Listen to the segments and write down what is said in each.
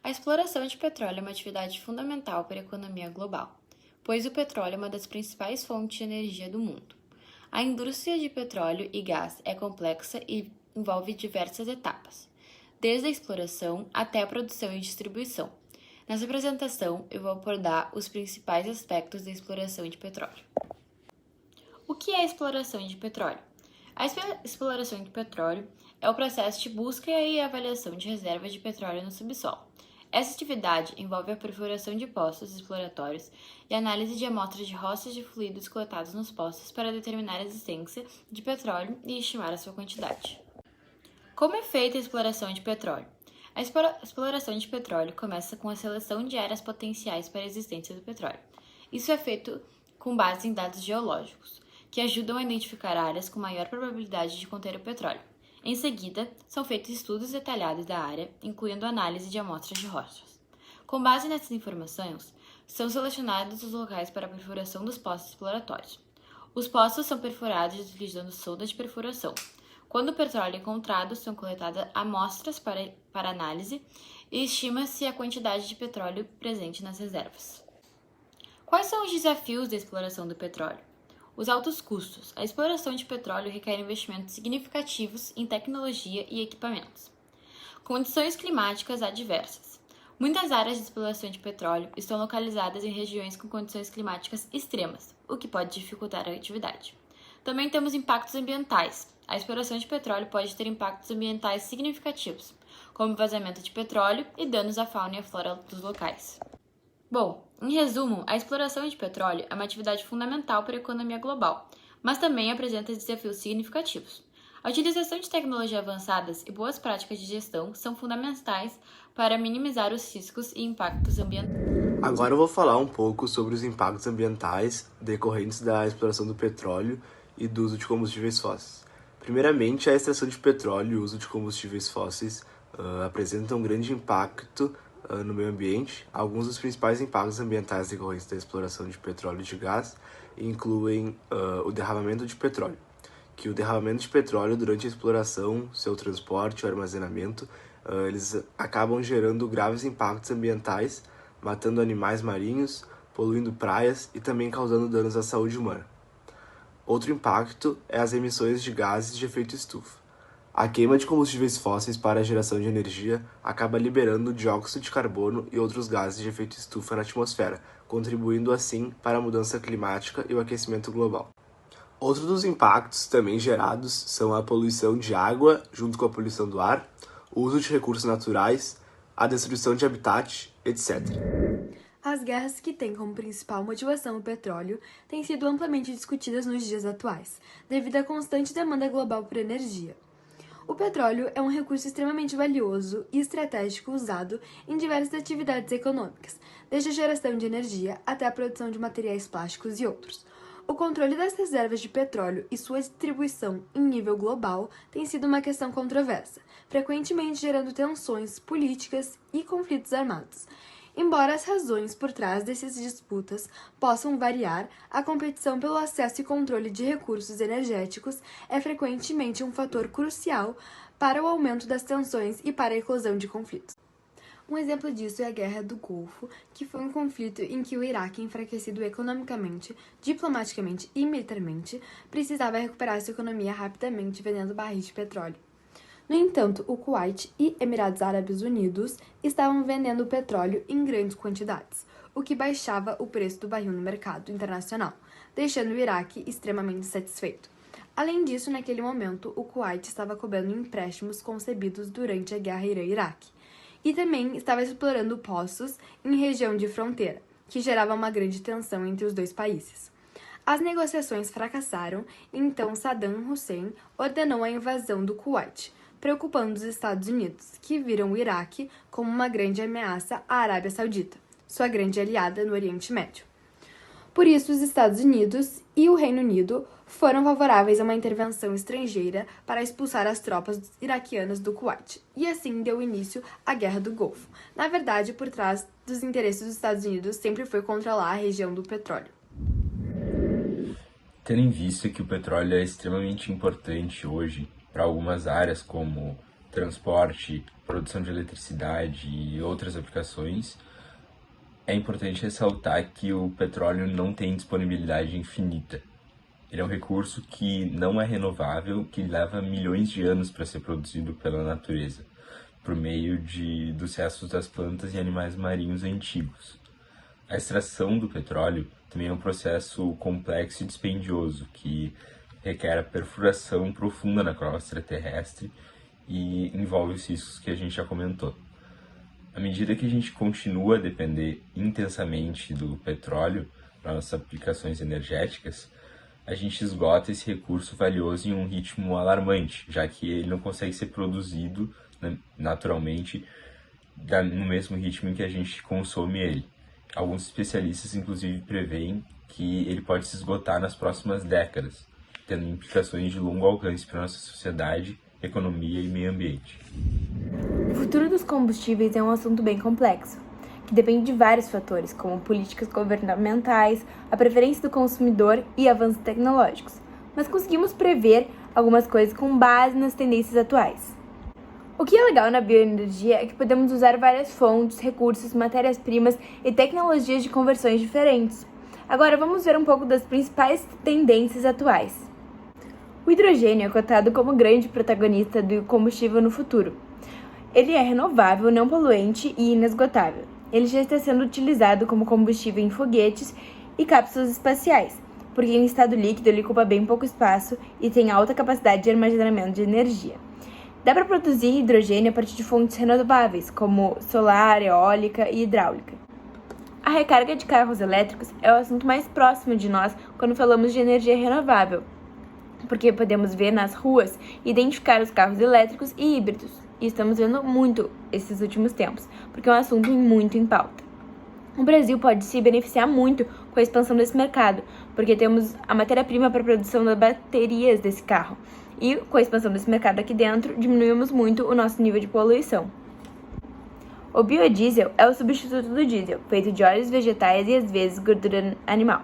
A exploração de petróleo é uma atividade fundamental para a economia global, pois o petróleo é uma das principais fontes de energia do mundo. A indústria de petróleo e gás é complexa e envolve diversas etapas, desde a exploração até a produção e distribuição. Nessa apresentação, eu vou abordar os principais aspectos da exploração de petróleo. O que é a exploração de petróleo? A exploração de petróleo é o processo de busca e avaliação de reservas de petróleo no subsolo. Essa atividade envolve a perfuração de poços exploratórios e análise de amostras de rochas de fluidos coletados nos poços para determinar a existência de petróleo e estimar a sua quantidade. Como é feita a exploração de petróleo? A exploração de petróleo começa com a seleção de áreas potenciais para a existência do petróleo. Isso é feito com base em dados geológicos, que ajudam a identificar áreas com maior probabilidade de conter o petróleo. Em seguida, são feitos estudos detalhados da área, incluindo análise de amostras de rochas. Com base nessas informações, são selecionados os locais para a perfuração dos poços exploratórios. Os poços são perfurados utilizando sondas de perfuração. Quando o petróleo é encontrado, são coletadas amostras para análise e estima-se a quantidade de petróleo presente nas reservas. Quais são os desafios da exploração do petróleo? Os altos custos. A exploração de petróleo requer investimentos significativos em tecnologia e equipamentos. Condições climáticas adversas. Muitas áreas de exploração de petróleo estão localizadas em regiões com condições climáticas extremas, o que pode dificultar a atividade. Também temos impactos ambientais. A exploração de petróleo pode ter impactos ambientais significativos, como vazamento de petróleo e danos à fauna e à flora dos locais. Bom, em resumo, a exploração de petróleo é uma atividade fundamental para a economia global, mas também apresenta desafios significativos. A utilização de tecnologias avançadas e boas práticas de gestão são fundamentais para minimizar os riscos e impactos ambientais. Agora eu vou falar um pouco sobre os impactos ambientais decorrentes da exploração do petróleo e do uso de combustíveis fósseis. Primeiramente, a extração de petróleo e o uso de combustíveis fósseis apresentam um grande impacto no meio ambiente. Alguns dos principais impactos ambientais decorrentes da exploração de petróleo e de gás incluem o derramamento de petróleo, que o derramamento de petróleo durante a exploração, seu transporte ou armazenamento, eles acabam gerando graves impactos ambientais, matando animais marinhos, poluindo praias e também causando danos à saúde humana. Outro impacto é as emissões de gases de efeito estufa. A queima de combustíveis fósseis para a geração de energia acaba liberando dióxido de carbono e outros gases de efeito estufa na atmosfera, contribuindo assim para a mudança climática e o aquecimento global. Outro dos impactos também gerados são a poluição de água, junto com a poluição do ar, o uso de recursos naturais, a destruição de habitat, etc. As guerras que têm como principal motivação o petróleo têm sido amplamente discutidas nos dias atuais, devido à constante demanda global por energia. O petróleo é um recurso extremamente valioso e estratégico usado em diversas atividades econômicas, desde a geração de energia até a produção de materiais plásticos e outros. O controle das reservas de petróleo e sua distribuição em nível global tem sido uma questão controversa, frequentemente gerando tensões políticas e conflitos armados. Embora as razões por trás dessas disputas possam variar, a competição pelo acesso e controle de recursos energéticos é frequentemente um fator crucial para o aumento das tensões e para a eclosão de conflitos. Um exemplo disso é a Guerra do Golfo, que foi um conflito em que o Iraque, enfraquecido economicamente, diplomaticamente e militarmente, precisava recuperar sua economia rapidamente vendendo barris de petróleo. No entanto, o Kuwait e Emirados Árabes Unidos estavam vendendo petróleo em grandes quantidades, o que baixava o preço do barril no mercado internacional, deixando o Iraque extremamente satisfeito. Além disso, naquele momento, o Kuwait estava cobrando empréstimos concebidos durante a Guerra Irã-Iraque e também estava explorando poços em região de fronteira, que gerava uma grande tensão entre os dois países. As negociações fracassaram e então Saddam Hussein ordenou a invasão do Kuwait, preocupando os Estados Unidos, que viram o Iraque como uma grande ameaça à Arábia Saudita, sua grande aliada no Oriente Médio. Por isso, os Estados Unidos e o Reino Unido foram favoráveis a uma intervenção estrangeira para expulsar as tropas iraquianas do Kuwait, e assim deu início à Guerra do Golfo. Na verdade, por trás dos interesses dos Estados Unidos sempre foi controlar a região do petróleo. Tendo em vista que o petróleo é extremamente importante hoje para algumas áreas como transporte, produção de eletricidade e outras aplicações, é importante ressaltar que o petróleo não tem disponibilidade infinita. Ele é um recurso que não é renovável, que leva milhões de anos para ser produzido pela natureza, por meio dos restos das plantas e animais marinhos antigos. A extração do petróleo também é um processo complexo e dispendioso, que requer a perfuração profunda na crosta terrestre e envolve os riscos que a gente já comentou. À medida que a gente continua a depender intensamente do petróleo para nossas aplicações energéticas, a gente esgota esse recurso valioso em um ritmo alarmante, já que ele não consegue ser produzido naturalmente no mesmo ritmo em que a gente consome ele. Alguns especialistas, inclusive, preveem que ele pode se esgotar nas próximas décadas, tendo implicações de longo alcance para a nossa sociedade, economia e meio ambiente. O futuro dos combustíveis é um assunto bem complexo, que depende de vários fatores, como políticas governamentais, a preferência do consumidor e avanços tecnológicos, mas conseguimos prever algumas coisas com base nas tendências atuais. O que é legal na bioenergia é que podemos usar várias fontes, recursos, matérias-primas e tecnologias de conversões diferentes. Agora vamos ver um pouco das principais tendências atuais. O hidrogênio é cotado como grande protagonista do combustível no futuro. Ele é renovável, não poluente e inesgotável. Ele já está sendo utilizado como combustível em foguetes e cápsulas espaciais, porque em estado líquido ele ocupa bem pouco espaço e tem alta capacidade de armazenamento de energia. Dá para produzir hidrogênio a partir de fontes renováveis, como solar, eólica e hidráulica. A recarga de carros elétricos é o assunto mais próximo de nós quando falamos de energia renovável, porque podemos ver nas ruas e identificar os carros elétricos e híbridos. E estamos vendo muito esses últimos tempos, porque é um assunto muito em pauta. O Brasil pode se beneficiar muito com a expansão desse mercado, porque temos a matéria-prima para a produção das baterias desse carro. E com a expansão desse mercado aqui dentro, diminuímos muito o nosso nível de poluição. O biodiesel é o substituto do diesel, feito de óleos vegetais e às vezes gordura animal.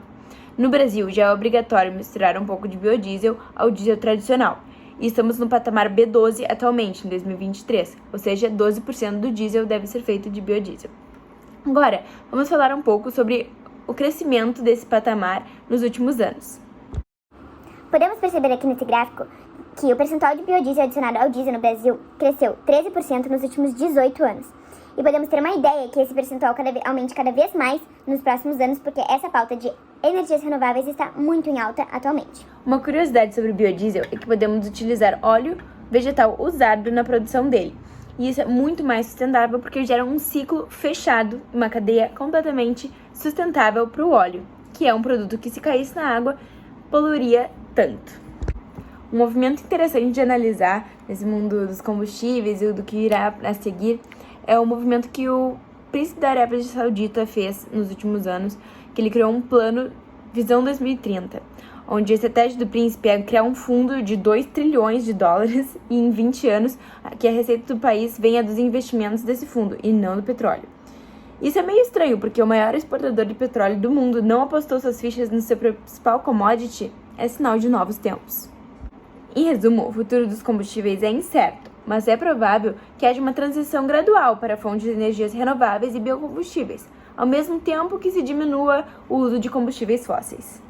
No Brasil, já é obrigatório misturar um pouco de biodiesel ao diesel tradicional. E estamos no patamar B12 atualmente, em 2023, ou seja, 12% do diesel deve ser feito de biodiesel. Agora, vamos falar um pouco sobre o crescimento desse patamar nos últimos anos. Podemos perceber aqui nesse gráfico que o percentual de biodiesel adicionado ao diesel no Brasil cresceu 13% nos últimos 18 anos. E podemos ter uma ideia que esse percentual aumente cada vez mais nos próximos anos, porque essa pauta de energias renováveis está muito em alta atualmente. Uma curiosidade sobre o biodiesel é que podemos utilizar óleo vegetal usado na produção dele. E isso é muito mais sustentável porque gera um ciclo fechado, uma cadeia completamente sustentável para o óleo, que é um produto que, se caísse na água, poluiria tanto. Um movimento interessante de analisar nesse mundo dos combustíveis e do que irá a seguir é o movimento que o príncipe da Arábia Saudita fez nos últimos anos, que ele criou um plano Visão 2030, onde a estratégia do príncipe é criar um fundo de 2 trilhões de dólares e em 20 anos que a receita do país venha dos investimentos desse fundo e não do petróleo. Isso é meio estranho, porque o maior exportador de petróleo do mundo não apostou suas fichas no seu principal commodity, é sinal de novos tempos. Em resumo, o futuro dos combustíveis é incerto, mas é provável que haja uma transição gradual para fontes de energias renováveis e biocombustíveis, ao mesmo tempo que se diminua o uso de combustíveis fósseis.